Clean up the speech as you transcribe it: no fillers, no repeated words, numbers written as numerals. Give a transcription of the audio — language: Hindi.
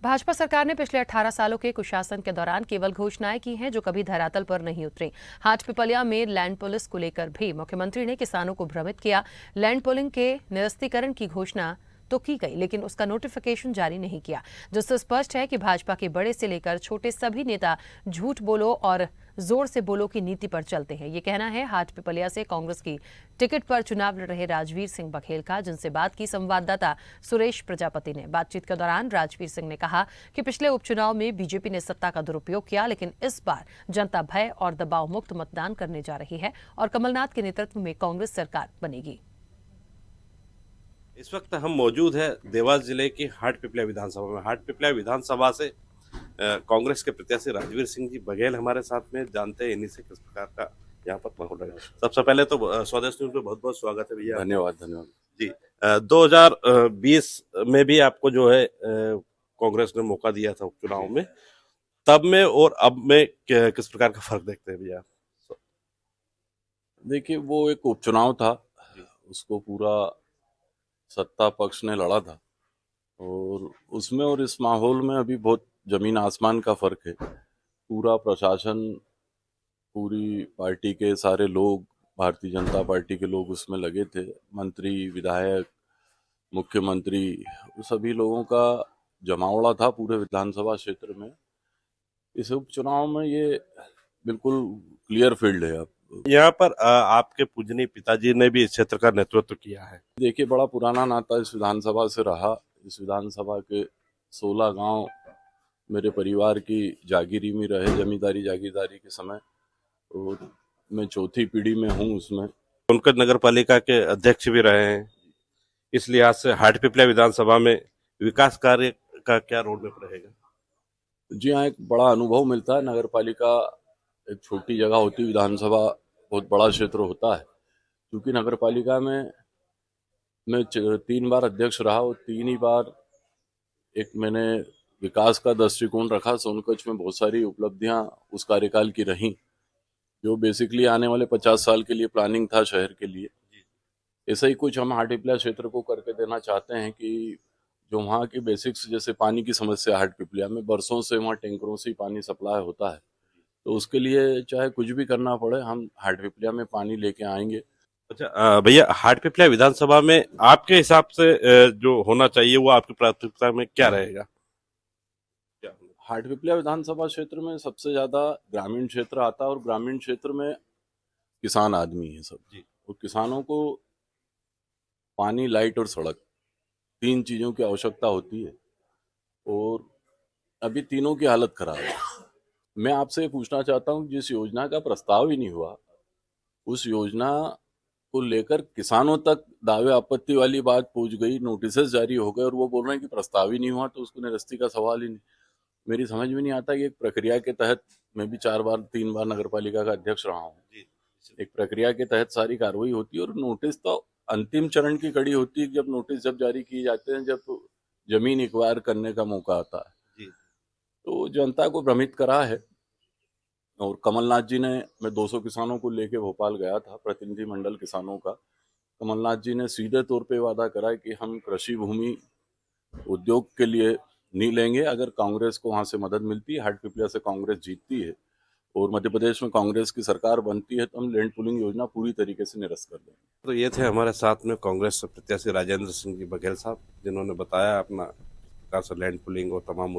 भाजपा सरकार ने पिछले 18 सालों के कुशासन के दौरान केवल घोषणाएं की हैं जो कभी धरातल पर नहीं उतरी। हाटपिपलिया में लैंड पुलिस को लेकर भी मुख्यमंत्री ने किसानों को भ्रमित किया। लैंड पुलिंग के निरस्तीकरण की घोषणा तो की गई, लेकिन उसका नोटिफिकेशन जारी नहीं किया, जिससे स्पष्ट है कि भाजपा के बड़े से लेकर छोटे सभी नेता झूठ बोलो और जोर से बोलो की नीति पर चलते हैं। ये कहना है हाटपिपलिया से कांग्रेस की टिकट पर चुनाव लड़ रहे राजवीर सिंह बघेल का, जिनसे बात की संवाददाता सुरेश प्रजापति ने। बातचीत के दौरान राजवीर सिंह ने कहा कि पिछले उपचुनाव में बीजेपी ने सत्ता का दुरुपयोग किया, लेकिन इस बार जनता भय और दबाव मुक्त मतदान करने जा रही है और कमलनाथ के नेतृत्व में कांग्रेस सरकार बनेगी। इस वक्त हम मौजूद है देवास जिले की हाटपिपलिया विधानसभा में। हाटपिपलिया विधानसभा से कांग्रेस के प्रत्याशी राजवीर सिंह जी बघेल हमारे साथ में, जानते हैं इन्हीं से किस प्रकार का यहाँ पर माहौल रहा। सबसे पहले तो स्वदेश न्यूज में बहुत बहुत स्वागत है भैया। धन्यवाद धन्यवाद जी। 2020 में भी आपको जो है कांग्रेस ने मौका दिया था उपचुनाव में, तब में और अब में किस प्रकार का फर्क देखते हैं भैया? देखिए, वो एक उपचुनाव था, उसको पूरा सत्ता पक्ष ने लड़ा था और उसमें और इस माहौल में अभी बहुत जमीन आसमान का फर्क है। पूरा प्रशासन, पूरी पार्टी के सारे लोग, भारतीय जनता पार्टी के लोग उसमें लगे थे। मंत्री, विधायक, मुख्यमंत्री, सभी लोगों का जमावड़ा था पूरे विधानसभा क्षेत्र में। इस उपचुनाव में ये बिल्कुल क्लियर फील्ड है। अब यहाँ पर आपके पूजनीय पिताजी ने भी इस क्षेत्र का नेतृत्व किया है। देखिए, बड़ा पुराना नाता इस विधानसभा से रहा। इस विधानसभा के 16 गांव मेरे परिवार की जागीरी में रहे, जमींदारी जागीरदारी के समय, और मैं चौथी पीढ़ी में हूँ उसमें। उनके नगर पालिका के अध्यक्ष भी रहे हैं। इस लिहाज से हाटपिपलिया विधानसभा में विकास कार्य का क्या रोड मैप रहेगा? जी हाँ, एक बड़ा अनुभव मिलता है। नगर पालिका एक छोटी जगह होती, विधानसभा बहुत बड़ा क्षेत्र होता है। क्योंकि नगर पालिका में मैं 3 बार अध्यक्ष रहा और 3 ही बार एक मैंने विकास का दृष्टिकोण रखा। सोनकच्छ में बहुत सारी उपलब्धियां उस कार्यकाल की रहीं, जो बेसिकली आने वाले 50 साल के लिए प्लानिंग था शहर के लिए। ऐसा ही कुछ हम हाटपिपलिया क्षेत्र को करके देना चाहते हैं कि जो वहाँ की बेसिक्स, जैसे पानी की समस्या, हाटपिपलिया में बरसों से वहाँ टैंकरों से पानी सप्लाई होता है, तो उसके लिए चाहे कुछ भी करना पड़े, हम हाटपिपलिया में पानी लेके आएंगे। अच्छा भैया, हाटपिपलिया विधानसभा में आपके हिसाब से जो होना चाहिए वो आपकी प्राथमिकता में क्या रहेगा? हाटपिपलिया विधानसभा क्षेत्र में सबसे ज्यादा ग्रामीण क्षेत्र आता है और ग्रामीण क्षेत्र में किसान आदमी है सब जी। और किसानों को पानी, लाइट और सड़क, 3 चीजों की आवश्यकता होती है और अभी तीनों की हालत खराब है। मैं आपसे पूछना चाहता हूँ, जिस योजना का प्रस्ताव ही नहीं हुआ, उस योजना को लेकर किसानों तक दावे आपत्ति वाली बात पहुंच गई, नोटिस जारी हो गए और वो बोल रहे हैं कि प्रस्ताव ही नहीं हुआ, तो उसको निरस्ती का सवाल ही नहीं। मेरी समझ में नहीं आता कि एक प्रक्रिया के तहत, मैं भी 3 बार नगर पालिका का अध्यक्ष रहा हूँ, एक प्रक्रिया के तहत सारी कार्रवाई होती है और नोटिस तो अंतिम चरण की कड़ी होती है। जब नोटिस जब जारी किए जाते हैं, जब जमीन एक्वायर करने का मौका आता है, तो जनता को भ्रमित करा है। और कमलनाथ जी ने, मैं 200 किसानों को लेके भोपाल गया था, प्रतिनिधि मंडल किसानों का। कमलनाथ जी ने सीधे तौर पे वादा करा कि हम कृषि भूमि उद्योग के लिए नहीं लेंगे अगर कांग्रेस को वहां से मदद मिलती है, हाटपिपलिया से कांग्रेस जीतती है और मध्य प्रदेश में कांग्रेस की सरकार बनती है, तो हम लैंड पुलिंग योजना पूरी तरीके से निरस्त कर देंगे। तो ये थे हमारे साथ में कांग्रेस प्रत्याशी राजेंद्र सिंह जी बघेल साहब, जिन्होंने बताया अपना प्रकार से लैंड पुलिंग और तमाम